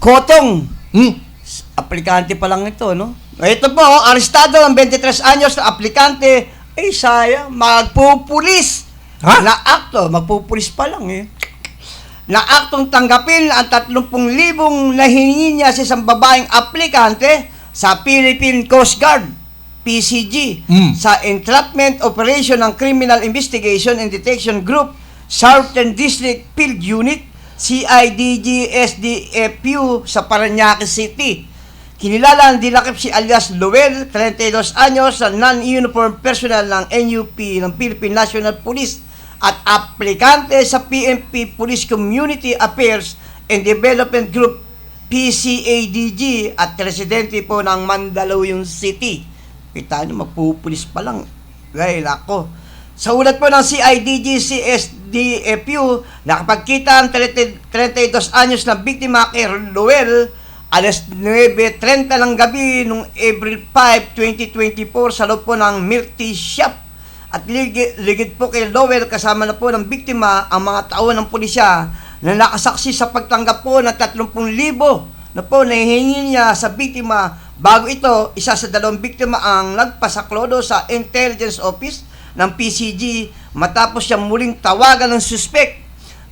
Kotong.
Hmm.
Aplikante pa lang ito, no? Ito po, arestado ng 23 anyos na aplikante. Eh, sayang, magpupulis.
Ha?
Na akto, magpupulis pa lang eh. Na aktong tanggapin ang 30,000 na hiningi niya sa isang babaeng aplikante sa Philippine Coast Guard, PCG, sa Entrapment Operation ng Criminal Investigation and Detection Group, Southern District Field Unit, CIDG-SDFU sa Parañaque City. Kinilala ang dilakip si alias Lowell, 32 anyos, na non-uniform personnel ng NUP ng Philippine National Police at aplikante sa PNP Police Community Affairs and Development Group, PCADG, at residente po ng Mandaluyong City. Kita nyo, magpupulis pa lang. Gaya ako. Sa ulat po ng CIDG-CSDFU, nakapagkita ang 32 anyos na biktima kay Lowell alas 9:30 ng gabi noong April 5, 2024 sa loob po ng milk tea shop. At ligid po kay Lowell kasama na po ng biktima ang mga tao ng pulisya na nakasaksi sa pagtanggap po ng 30,000 na po nahihingi niya sa biktima. Bago ito, isa sa 2 biktima ang nagpasaklodo sa Intelligence Office ng PCG matapos siya muling tawagan ng suspect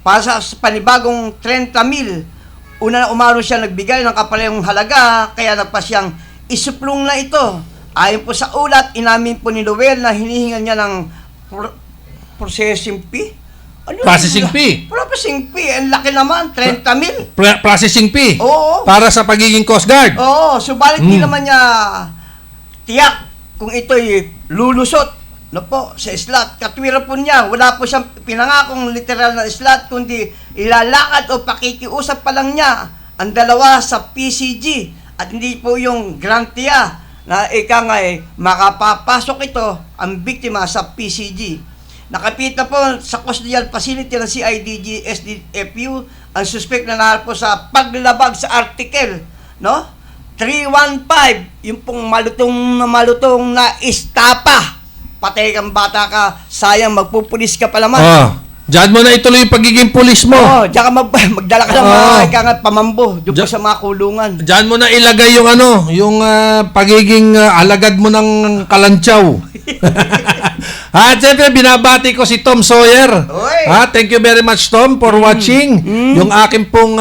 para sa panibagong 30,000. Una na umano siya nagbigay ng kapalayong halaga, kaya nagpa siyang isuplong na ito. Ayon po sa ulat, inamin po ni Lowell na hinihingan niya ng processing fee. Ano
Processing fee?
Processing fee. Ang laki naman, 30,000.
Processing fee.
Oo.
Para sa pagiging Coast Guard.
Oo, subalit di naman niya tiyak kung ito'y lulusot no po, sa slot. Katwiran po niya, wala po siyang pinangakong literal na slot, kundi ilalakad o pakikiusap pa lang niya ang dalawa sa PCG at hindi po yung grantia na ika nga makapapasok ito ang biktima sa PCG. Nakapita po sa custodial facility ng CIDG-SDFU ang suspect na naharap po sa paglabag sa article no? 315, yung pong malutong na istapa. Patay kang bata ka, sayang magpupulis ka pa naman.
Diyan mo na ituloy yung pagiging pulis mo.
Diyan ka magdala ka ng mga ikangat pamambo, doon po sa mga kulungan.
Diyan mo na ilagay yung yung pagiging alagad mo ng kalantsaw. At siyempre, binabati ko si Tom Sawyer. Thank you very much, Tom, for watching. Yung aking pong,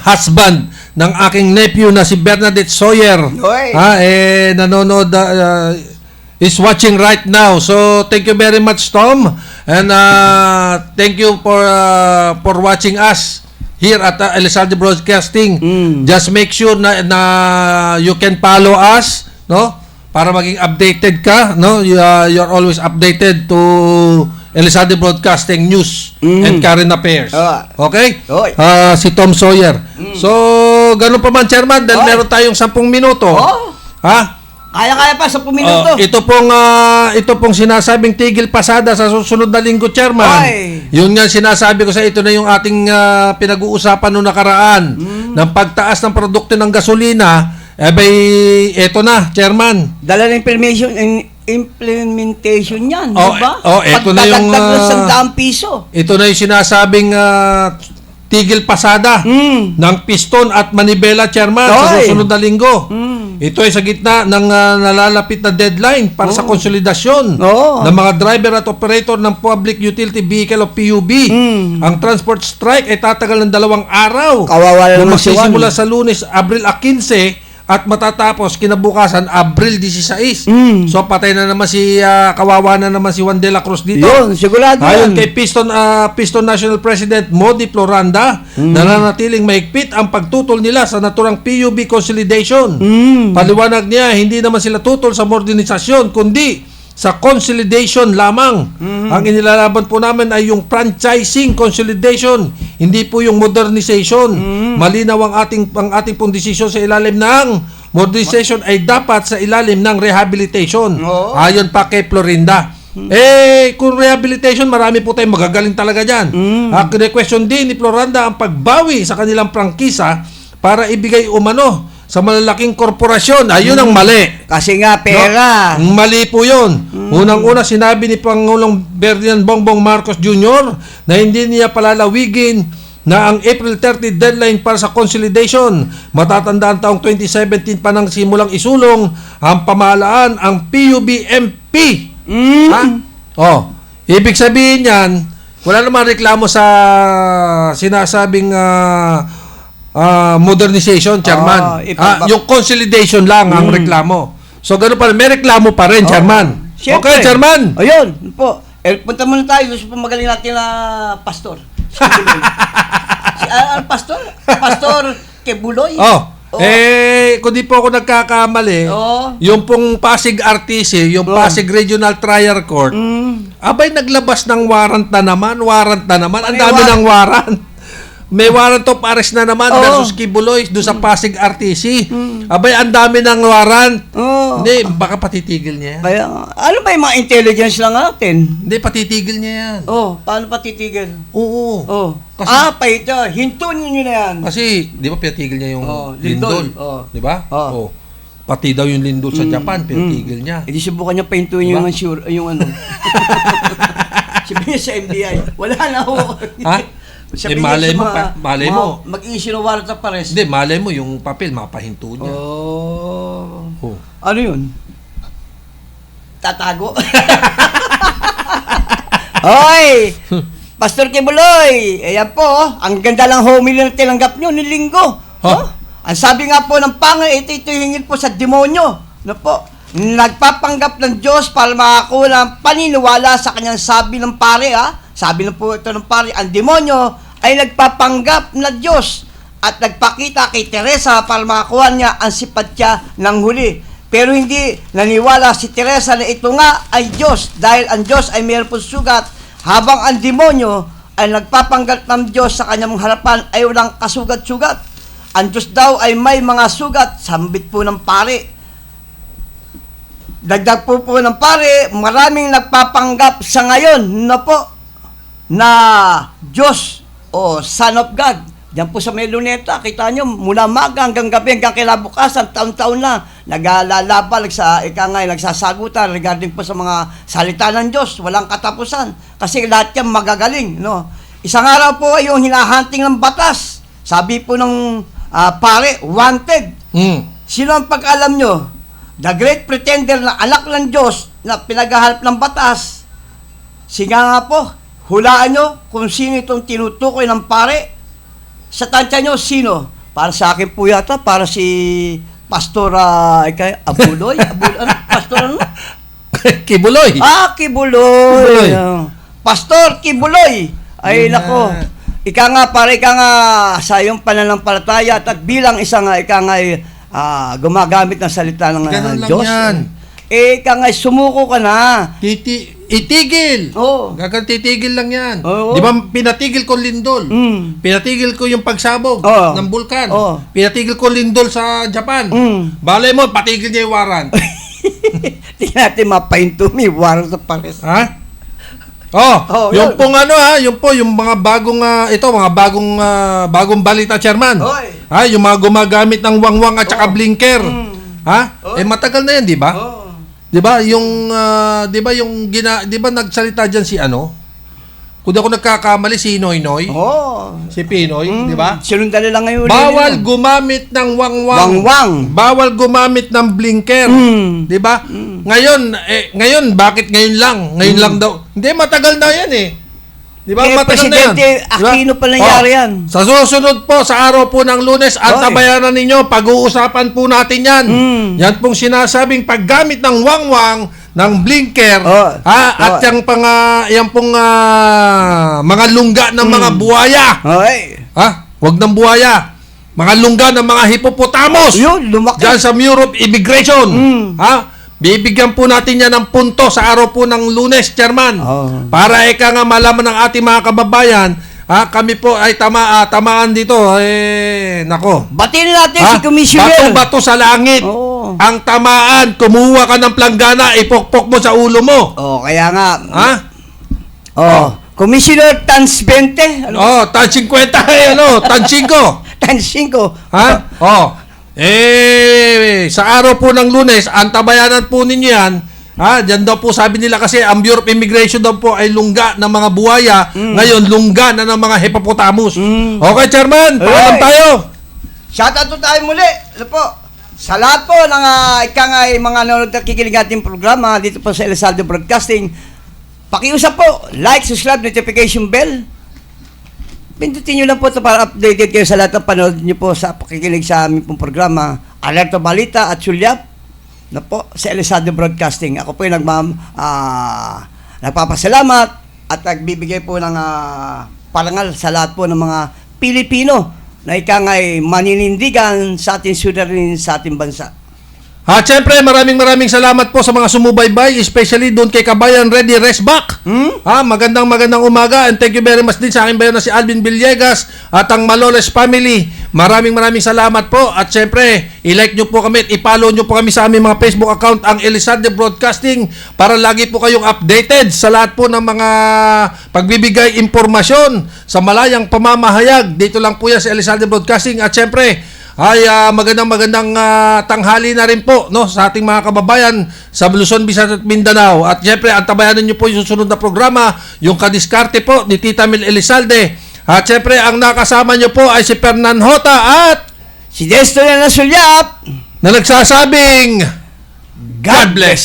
husband ng aking nephew na si Bernadette Sawyer. Nanonood, is watching right now. So, thank you very much, Tom. And thank you for watching us here at Elizalde Broadcasting. Just make sure na you can follow us, no? Para maging updated ka, no? You're always updated to Elizalde Broadcasting News and Current Affairs. Okay? Si Tom Sawyer. So, ganun pa man, Chairman, dahil meron tayong 10 minuto.
Kaya pa sa 10 minuto.
Ito pong sinasabing tigil pasada sa susunod na linggo, Chairman. Yun nga sinasabi ko sa ito na yung ating pinag-uusapan noong nakaraan ng pagtaas ng produkto ng gasolina. Ito na, Chairman.
Dala ng implementation yan, di ba?
Ito na yung
₱100.
Ito na yung sinasabing tigil pasada ng piston at manibela, Chairman, sa susunod na linggo. Ito ay sa gitna ng nalalapit na deadline para sa konsolidasyon ng mga driver at operator ng Public Utility Vehicle o PUV. Ang transport strike ay tatagal ng 2 araw.
Kawawa naman
magsisimula sa Lunes, Abril 15 at matatapos kinabukasan Abril 16. So patay na naman kawawa na naman si Juan de la Cruz dito.
Yun, sigurado.
Ayon kay Piston National President Modi Floranda, nananatiling mahigpit ang pagtutol nila sa naturang PUV consolidation. Paliwanag niya, hindi naman sila tutol sa modernisasyon kundi sa consolidation lamang. Ang inilalaban po namin ay yung franchising consolidation, hindi po yung modernization. Malinaw ang ating pong desisyon sa ilalim ng modernization ay dapat sa ilalim ng rehabilitation. Ayon pa kay Florinda. Kung rehabilitation, marami po tayong magagaling talaga dyan. Question din ni Floranda ang pagbawi sa kanilang prangkisa para ibigay umano sa malalaking korporasyon. Ayun ang mali.
Kasi nga pera.
No? Mali po yun. Unang-una sinabi ni Pangulong Ferdinand Bongbong Marcos Jr. na hindi niya palalawigin na ang April 30 deadline para sa consolidation. Matatandaan taong 2017 pa nang simulang isulong ang pamahalaan ang PUBMP. Ibig sabihin yan, wala namang reklamo sa sinasabing modernization, Chairman. Yung consolidation lang ang reklamo. So, gano'n pa rin. May reklamo pa rin, Chairman.
Siyempre.
Okay, Chairman.
Ayun po. Punta muna tayo. Gusto po magaling natin na pastor. Pastor? Pastor Kebuloy.
Kung di po ako nagkakamali, yung pong Pasig RTC, yung Pasig Regional Trial Court, abay naglabas ng warrant na naman. Ang dami ng warrant. May warrant of arrest na naman versus Kibuloy doon sa Pasig RTC. Abay, ang dami ng warrant. Hindi, baka patitigil niya yan.
Kaya, ano ba yung mga intelligence lang natin?
Hindi, patitigil niya yan.
Paano patitigil?
Oo.
Kasi, paito. Hintunin nyo na yan.
Kasi, di ba patitigil niya yung lindol? Di ba? Pati daw yung lindol sa Japan, patitigil niya.
Hindi subukan niya pahintuin diba? yung ano. Sabi niya sa NBI, wala na ho.
Malay mo.
Mag-i-issue ng warrant of arrest.
Hindi, malay mo yung papel, mapahinto niya.
Ano yun? Tatago? Hoy! Pastor Kibuloy! Ayan po, ang ganda lang homily na tinanggap nyo ni Linggo. Ang sabi nga po ng pangay, ito hingil po sa demonyo. Ano po? Nagpapanggap ng Diyos para makakuha ng paniniwala sa kanyang sabi ng pare, Sabi na po ito ng pare, ang demonyo ay nagpapanggap na Diyos at nagpakita kay Teresa para makakuha niya ang sipatsya ng huli. Pero hindi naniwala si Teresa na ito nga ay Diyos dahil ang Diyos ay mayroon pong sugat habang ang demonyo ay nagpapanggap ng Diyos sa kanyang harapan ay walang kasugat-sugat. Ang Diyos daw ay may mga sugat, sambit po ng pare. Dagdag po ng pare, maraming nagpapanggap sa ngayon na Diyos o Son of God. Diyan po sa may Luneta, kita nyo, mula maga hanggang gabi, hanggang kinabukasan, taon-taon na, naglalaba, nagsasagutan regarding po sa mga salita ng Diyos, walang katapusan. Kasi lahat yan magagaling, no? Isang araw po yung hinahunting ng batas. Sabi po ng pare, wanted. Sino ang pag-alam nyo? The great pretender na anak ng Diyos na pinaghahalap ng batas. Sige nga po, hulaan nyo kung sino itong tinutukoy ng pare. Sa tansya nyo, sino? Para sa akin po yata, para si Pastor Abuloy? Pastor ano?
Kibuloy.
Kibuloy. Pastor Kibuloy. Ay, nako. Ika nga sa iyong pananampalataya at bilang isang gumagamit ng salita ng
Ganun lang
Diyos.
yan.
Ika nga, sumuko ka na.
Itigil.
Oo.
Titigil lang yan.
Oo.
Di ba pinatigil ko lindol? Pinatigil ko yung pagsabog
Oo.
ng bulkan.
Oo.
Pinatigil ko lindol sa Japan. Balay mo, patigil niya yung warrant.
Tingnan natin mapahinto may warrant sa pares.
Ha?
yun.
Yung pong yung mga bagong bagong balita, Chairman.
Oy.
Yung mga gumagamit ng wangwang at saka blinker. Matagal na yan, di ba? Di ba nagsalita diyan si kung di ako nagkakamali, si Noynoy. Si Pinoy, di ba?
Sinundan nila ngayon.
Bawal gumamit ng wangwang. Bawal gumamit ng blinker. Di ba? Ngayon, bakit ngayon lang? Ngayon lang daw. Hindi, matagal na yan eh. Di ba? Matagal na yan.
Presidente Aquino pa nangyari yan.
Sa susunod po, sa araw po ng Lunes, antabayanan ninyo, pag-uusapan po natin yan. Yan pong sinasabing paggamit ng wangwang, ng blinker, at yan pong mga lungga ng mga buhaya. Wag ng buhaya. Mga lungga ng mga hippopotamus.
Yun, lumaki.
Diyan sa Bureau of Immigration. Bibigyan po natin yan ng punto sa araw po ng Lunes, Chairman. Para nga malaman ng ating mga kababayan, kami po ay tamaan dito. Nako.
Batiin natin si Commissioner.
Bato sa langit. Ang tamaan, kumuha ka ng planggana, ipokpok mo sa ulo mo.
Kaya nga. Commissioner Tans 20.
Tan 50, Tan 5.
Tans 5.
Sa araw po ng Lunes, antabayanan po ninyo yan. Diyan daw po sabi nila kasi ang Bureau of Immigration daw po ay lungga ng mga buhaya. Ngayon, lungga na ng mga hippopotamus. Okay, Chairman, paalam tayo.
Shoutout to tayo muli. Ano po? Sa lahat po ng mga nanonood at kikilig ating programa dito po sa Elizalde Broadcasting, pakiusap po, like, subscribe, notification bell. Pindutin nyo lang po ito para updated kayo sa lahat ng panood nyo po sa pakikinig sa aming pong programa, Alerto Balita at Sulyap na po sa Elizalde Broadcasting. Ako po yung nagpapasalamat at nagbibigay po ng parangal sa lahat po ng mga Pilipino na ikangay maninindigan sa ating sudaranin sa ating bansa.
Siyempre, maraming salamat po sa mga sumubaybay, especially doon kay Kabayan Ready Rest Back. Magandang umaga, and thank you very much din sa aking bayan na si Alvin Villegas at ang Maloles family. Maraming salamat po, at siyempre, i-like nyo po kami at i-follow nyo po kami sa aming mga Facebook account, ang Elizalde Broadcasting, para lagi po kayong updated sa lahat po ng mga pagbibigay impormasyon sa malayang pamamahayag. Dito lang po yan sa Elizalde Broadcasting, at siyempre, magandang tanghali na rin po, no, sa ating mga kababayan sa Luzon, Visayas at Mindanao. At syempre, antabayanan niyo po yung susunod na programa, yung Kadiskarte po ni Tita Mel Elizalde. At syempre, ang nakasama niyo po ay si Fernan Hota at
si Desto na Sulyap
na nagsasabing God bless.